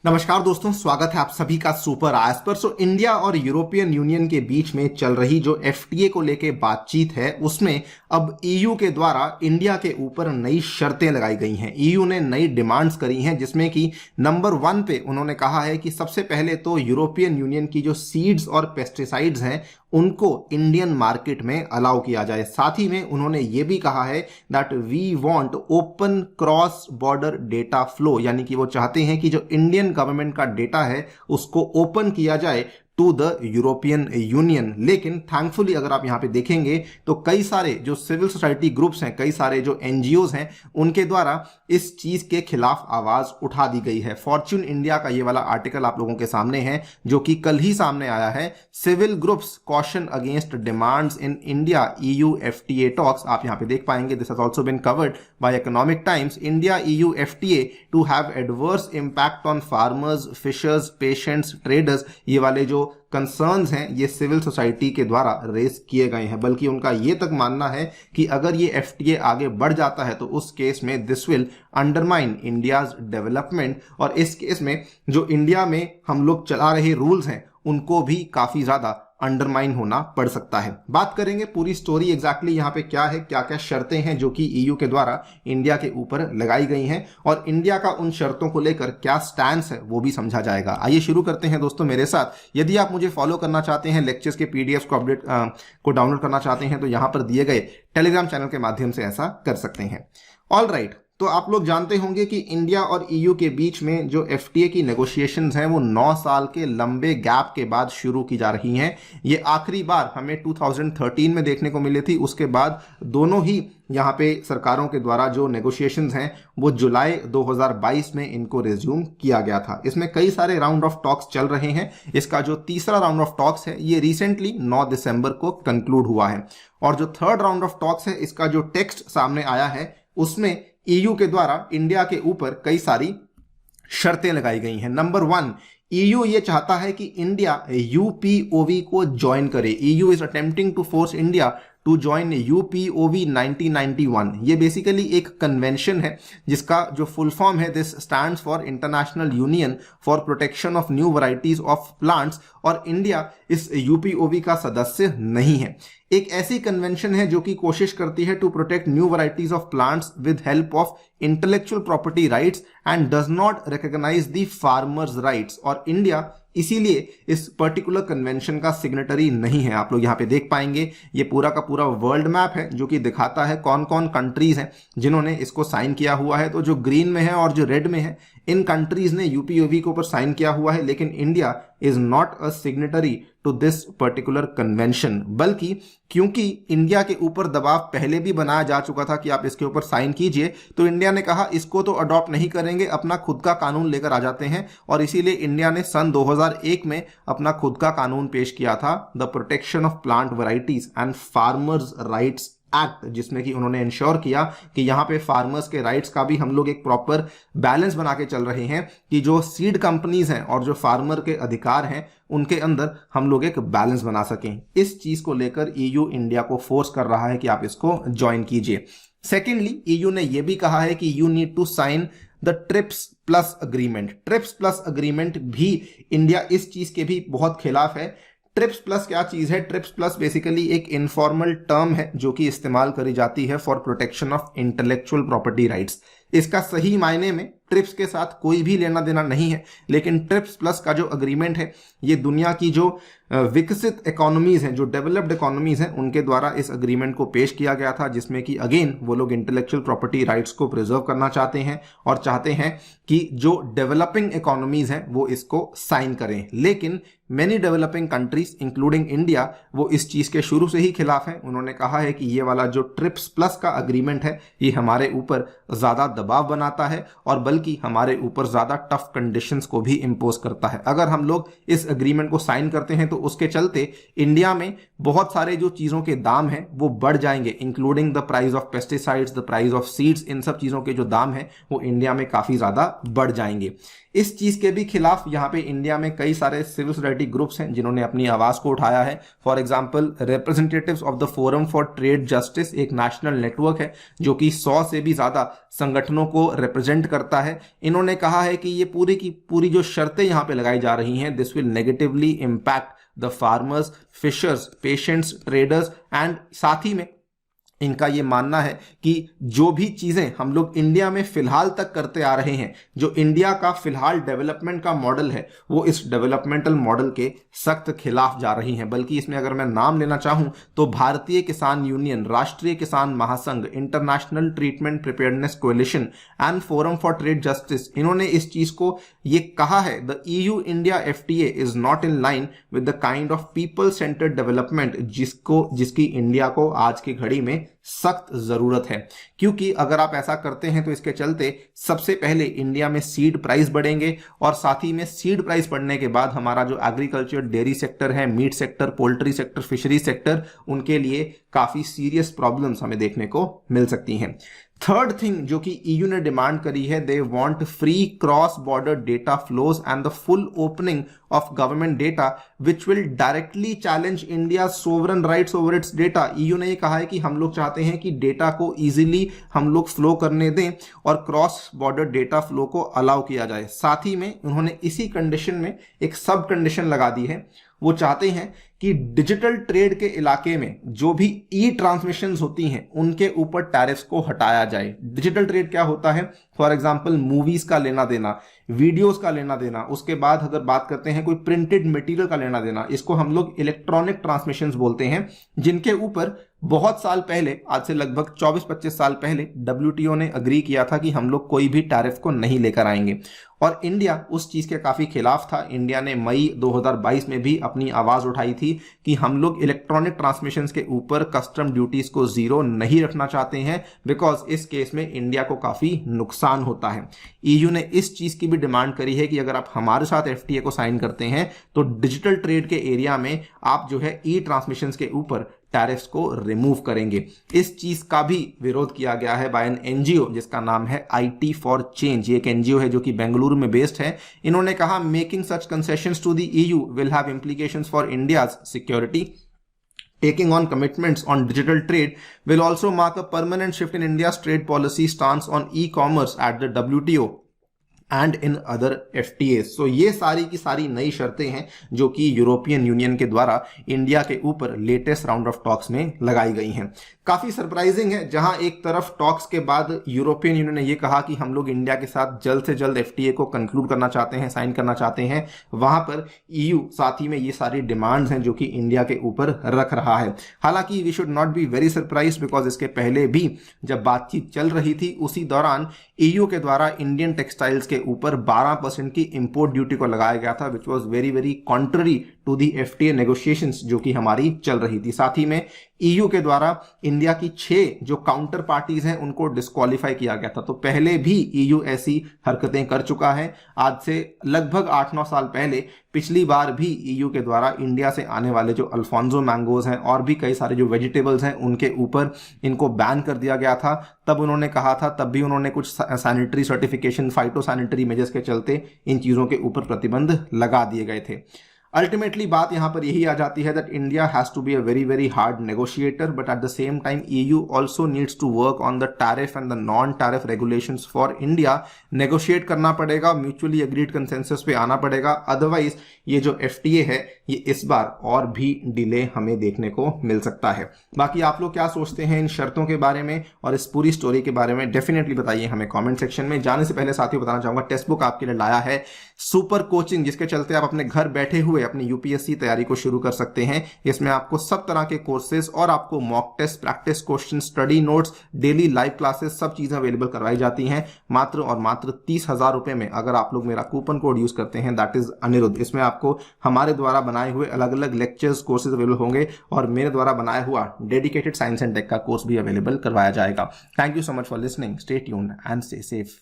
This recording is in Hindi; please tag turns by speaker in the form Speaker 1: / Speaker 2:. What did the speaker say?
Speaker 1: नमस्कार दोस्तों, स्वागत है आप सभी का सुपर आज पर। इंडिया और यूरोपियन यूनियन के बीच में चल रही जो एफटीए को लेके बातचीत है उसमें अब ईयू के द्वारा इंडिया के ऊपर नई शर्तें लगाई गई हैं। ईयू ने नई डिमांड्स करी हैं जिसमें कि नंबर 1 पे उन्होंने कहा है कि सबसे पहले तो यूरोपियन यूनियन की जो सीड्स और पेस्टिसाइड्स हैं उनको इंडियन मार्केट में अलाउ किया जाए। साथ ही में उन्होंने ये भी कहा है that we want open cross border data flow, यानी कि वो चाहते हैं कि जो इंडियन गवर्नमेंट का डेटा है उसको ओपन किया जाए टू द यूरोपियन यूनियन। लेकिन थैंकफुली अगर आप यहाँ पे देखेंगे तो कई सारे जो सिविल सोसाइटी ग्रुप्स हैं, कई सारे जो एनजीओज हैं, उनके द्वारा इस चीज के खिलाफ आवाज उठा दी गई है। फॉर्च्यून इंडिया का ये वाला आर्टिकल आप लोगों के सामने है जो कि कल ही सामने आया है। Civil groups caution against demands in India EU FTA talks, आप यहाँ पे देख पाएंगे। This has also been covered by Economic Times. India EU FTA to have adverse impact on farmers, fishers, patients, traders, ये वाले जो कंसर्न्स हैं ये सिविल सोसाइटी के द्वारा रेस किए गए हैं। बल्कि उनका ये तक मानना है कि अगर ये एफटीए आगे बढ़ जाता है तो उस केस में this will undermine India's development, और इस केस में जो इंडिया में हम लोग चला रहे रूल्स हैं उनको भी काफी ज्यादा अंडरमाइन होना पड़ सकता है। बात करेंगे पूरी स्टोरी एग्जैक्टली यहाँ पे क्या है, क्या क्या शर्तें हैं जो कि ईयू के द्वारा इंडिया के ऊपर लगाई गई हैं और इंडिया का उन शर्तों को लेकर क्या स्टैंड है वो भी समझा जाएगा। आइए शुरू करते हैं दोस्तों मेरे साथ। यदि आप मुझे फॉलो करना चाहते हैं, लेक्चर्स के पीडीएफ को अपडेट को डाउनलोड करना चाहते हैं तो यहाँ पर दिए गए टेलीग्राम चैनल के माध्यम से ऐसा कर सकते हैं। ऑल राइट, तो आप लोग जानते होंगे कि इंडिया और ईयू के बीच में जो एफटीए की नेगोशिएशंस हैं वो 9 साल के लंबे गैप के बाद शुरू की जा रही हैं। ये आखिरी बार हमें 2013 में देखने को मिली थी। उसके बाद दोनों ही यहाँ पे सरकारों के द्वारा जो नेगोशिएशंस हैं वो जुलाई 2022 में इनको रिज्यूम किया गया था। इसमें कई सारे राउंड ऑफ टॉक्स चल रहे हैं। इसका जो तीसरा राउंड ऑफ टॉक्स है ये रिसेंटली 9 दिसंबर को कंक्लूड हुआ है, और जो थर्ड राउंड ऑफ टॉक्स है इसका जो टेक्स्ट सामने आया है उसमें ईयू के द्वारा इंडिया के ऊपर कई सारी शर्तें लगाई गई हैं। नंबर 1, ईयू ये चाहता है कि इंडिया यूपीओवी को ज्वाइन करे। EU is attempting to force India to join UPOV 1991। ये बेसिकली एक कन्वेंशन है जिसका जो फुल फॉर्म है this stands for international union for protection of new varieties of plants, और इंडिया इस यूपीओवी का सदस्य नहीं है। एक ऐसी कन्वेंशन है जो कि कोशिश करती है to protect new varieties of plants with help of intellectual property rights and does not recognize the farmers rights, और इंडिया इसीलिए इस पर्टिकुलर कन्वेंशन का सिग्नेटरी नहीं है। आप लोग यहाँ पे देख पाएंगे ये पूरा का पूरा वर्ल्ड मैप है जो कि दिखाता है कौन कौन कंट्रीज हैं जिन्होंने इसको साइन किया हुआ है। तो जो ग्रीन में है और जो रेड में है इन कंट्रीज ने यूपीओवी के ऊपर साइन किया हुआ है, लेकिन India is not a signatory to this particular convention. बल्कि क्योंकि इंडिया के ऊपर दबाव पहले भी बनाया जा चुका था कि आप इसके ऊपर साइन कीजिए, तो इंडिया ने कहा इसको तो अडॉप्ट नहीं करेंगे, अपना खुद का कानून लेकर आ जाते हैं। और इसीलिए इंडिया ने सन 2001 में अपना खुद का कानून पेश किया था, the protection of plant varieties and farmers rights act, जिसमें कि उन्होंने इंश्योर किया कि यहाँ पे फार्मर्स के राइट्स का भी हम लोग एक प्रॉपर बैलेंस बना के चल रहे हैं कि जो सीड कंपनीज हैं और जो फार्मर के अधिकार हैं उनके अंदर हम लोग एक बैलेंस बना सकें। इस चीज को लेकर ईयू इंडिया को फोर्स कर रहा है कि आप इसको ज्वाइन कीजिए। सेकेंडली, ईयू ने यह भी कहा है कि you need to sign the TRIPS plus agreement. TRIPS plus agreement भी इंडिया इस चीज के भी बहुत खिलाफ है। ट्रिप्स प्लस क्या चीज है? ट्रिप्स प्लस बेसिकली एक इनफॉर्मल टर्म है जो कि इस्तेमाल करी जाती है for protection of intellectual property rights. इसका सही मायने में ट्रिप्स के साथ कोई भी लेना देना नहीं है, लेकिन ट्रिप्स प्लस का जो अग्रीमेंट है ये दुनिया की जो विकसित इकोनॉमीज हैं, जो डेवलप्ड इकोनॉमीज हैं, उनके द्वारा इस अग्रीमेंट को पेश किया गया था, जिसमें कि अगेन वो लोग इंटेलेक्चुअल प्रॉपर्टी राइट्स को प्रिजर्व करना चाहते हैं और चाहते हैं कि जो डेवलपिंग इकोनॉमीज हैं वो इसको साइन करें। लेकिन many developing countries including India वो इस चीज के शुरू से ही खिलाफ हैं। उन्होंने कहा है कि ये वाला जो ट्रिप्स प्लस का अग्रीमेंट है ये हमारे ऊपर ज्यादा दबाव बनाता है और बल्कि हमारे ऊपर ज्यादा टफ कंडीशंस को भी इंपोज करता है। अगर हम लोग इस एग्रीमेंट को साइन करते हैं तो उसके चलते इंडिया में बहुत सारे जो चीजों के दाम हैं वो बढ़ जाएंगे, including the price of pesticides, the price of seeds. इन सब चीजों के जो दाम हैं वो इंडिया में काफी ज्यादा बढ़ जाएंगे। इस चीज के भी खिलाफ यहाँ पे इंडिया में कई सारे सिविल सोसाइटी ग्रुप्स हैं जिन्होंने अपनी आवाज को उठाया है। For example representatives of the forum for trade justice, एक नेशनल नेटवर्क है जो कि 100 से भी ज्यादा संगठनों को रिप्रेजेंट करता है। इन्होंने कहा है कि ये पूरी की पूरी जो शर्तें यहाँ पे लगाई जा रही हैं, this will negatively impact the farmers, fishers, patients, traders and साथ ही में इनका ये मानना है कि जो भी चीजें हम लोग इंडिया में फिलहाल तक करते आ रहे हैं, जो इंडिया का फिलहाल डेवलपमेंट का मॉडल है, वो इस डेवलपमेंटल मॉडल के सख्त खिलाफ जा रही हैं। बल्कि इसमें अगर मैं नाम लेना चाहूं तो भारतीय किसान यूनियन, राष्ट्रीय किसान महासंघ, international treatment preparedness coalition and forum for trade justice, इन्होंने इस चीज को ये कहा है, the EU India FTA is not in line with the kind of people centred development जिसकी इंडिया को आज की घड़ी में सख्त जरूरत है। क्योंकि अगर आप ऐसा करते हैं तो इसके चलते सबसे पहले इंडिया में सीड प्राइस बढ़ेंगे और साथ ही में सीड प्राइस बढ़ने के बाद हमारा जो एग्रीकल्चर, डेयरी सेक्टर है, meat sector, poultry sector, fishery sector, उनके लिए काफी सीरियस प्रॉब्लम्स हमें देखने को मिल सकती हैं। थर्ड थिंग जो कि EU ने डिमांड करी है, they want free cross border data flows and the full opening of government data which will directly challenge India sovereign rights over it's data. EU ने ये कहा है कि हम लोग चाहते हैं कि डेटा को इजीली हम लोग फ्लो करने दें और क्रॉस बॉर्डर डेटा फ्लो को अलाउ किया जाए। साथ ही में उन्होंने इसी कंडीशन में एक सब कंडीशन लगा दी है, वो चाहते हैं कि डिजिटल ट्रेड के इलाके में जो भी ई ट्रांसमिशंस होती हैं उनके ऊपर टैरिफ्स को हटाया जाए। डिजिटल ट्रेड क्या होता है? फॉर एग्जांपल मूवीज का लेना देना, वीडियोस का लेना देना, उसके बाद अगर बात करते हैं कोई प्रिंटेड मटेरियल का लेना देना, इसको हम लोग इलेक्ट्रॉनिक ट्रांसमिशंस बोलते हैं, जिनके ऊपर बहुत साल पहले, आज से लगभग 24-25 साल पहले WTO ने अग्री किया था कि हम लोग कोई भी टैरिफ को नहीं लेकर आएंगे और इंडिया उस चीज के काफी खिलाफ था। इंडिया ने मई 2022 में भी अपनी आवाज उठाई थी कि हम लोग इलेक्ट्रॉनिक ट्रांसमिशंस के ऊपर कस्टम ड्यूटीज को जीरो नहीं रखना चाहते हैं, बिकॉज इस केस में इंडिया को काफी नुकसान होता है। EU ने इस चीज की भी डिमांड करी है कि अगर आप हमारे साथ FTA को साइन करते हैं तो डिजिटल ट्रेड के एरिया में आप जो है ई ट्रांसमिशंस के ऊपर टैरिफ्स को रिमूव करेंगे। इस चीज का भी विरोध किया गया है बाय एन NGO जिसका नाम है IT फॉर चेंज। ये एक NGO है जो कि बेंगलुरु में बेस्ड है। इन्होंने कहा, making such concessions to the EU will have implications for India's security. Taking on commitments on digital trade will also mark a permanent shift in India's trade policy stance on e-commerce at the WTO and in other FTAs। सो ये सारी की सारी नई शर्तें हैं जो कि यूरोपियन यूनियन के द्वारा इंडिया के ऊपर लेटेस्ट राउंड ऑफ टॉक्स में लगाई गई हैं। काफी सरप्राइजिंग है, जहां एक तरफ टॉक्स के बाद यूरोपियन यूनियन ने ये कहा कि हम लोग इंडिया के साथ जल्द से जल्द FTA को कंक्लूड करना चाहते हैं, साइन करना चाहते हैं, वहां पर EU साथ ही में ये सारी डिमांड्स हैं जो कि इंडिया के ऊपर रख रहा है। हालांकि we should not be very surprised, because इसके पहले भी जब बातचीत चल रही थी उसी दौरान EU के द्वारा इंडियन टेक्सटाइल्स के ऊपर 12% की इंपोर्ट ड्यूटी को लगाया गया था, which was very very contrary to the FTA negotiations जो कि हमारी चल रही थी। साथ ही में EU के द्वारा इंडिया की 6 जो काउंटर पार्टीज हैं उनको डिस्क्वालीफाई किया गया था। तो पहले भी EU ऐसी हरकतें कर चुका है। आज से लगभग 8-9 साल पहले पिछली बार भी EU के द्वारा इंडिया से आने वाले जो अल्फोंसो मैंगोज हैं और भी कई सारे जो वेजिटेबल्स हैं उनके ऊपर इनको बैन कर दिया गया था। तब उन्होंने कहा था, तब भी उन्होंने कुछ sanitary certification, phyto sanitary measures के चलते इन चीजों के ऊपर प्रतिबंध लगा दिए गए थे। अल्टीमेटली बात यहां पर यही आ जाती है that India has to be a very very hard negotiator, but at the same time EU also needs to work on the tariff and the non tariff regulations for India. Negotiate करना पड़ेगा, म्यूचुअली एग्रीड कंसेंसस पे आना पड़ेगा, अदरवाइज ये जो FTA है ये इस बार और भी डिले हमें देखने को मिल सकता है। बाकी आप लोग क्या सोचते हैं इन शर्तों के बारे में और इस पूरी स्टोरी के बारे में, डेफिनेटली बताइए हमें कमेंट सेक्शन में। जाने से पहले साथियों बताना चाहूंगा, टेक्स्ट बुक आपके लिए लाया है सुपर कोचिंग, जिसके चलते आप अपने घर बैठे हुए अपनी UPSC तैयारी को शुरू कर सकते हैं। इसमें आपको सब तरह के कोर्सेज और आपको mock test, practice question, study notes, daily live classes, सब चीजें अवेलेबल करवाई जाती हैं मात्र और मात्र 30,000 रुपए में। अगर आप लोग मेरा कूपन कोड यूज करते हैं, दैट इज अनिरुद्ध, इसमें आपको हमारे द्वारा बनाए हुए अलग अलग लेक्चर्स, कोर्सेज अवेलेबल होंगे और मेरे द्वारा बनाया हुआ डेडिकेटेड साइंस एंड टेक का कोर्स भी अवेलेबल करवाया जाएगा। Thank you so much for listening, stay tuned and stay safe.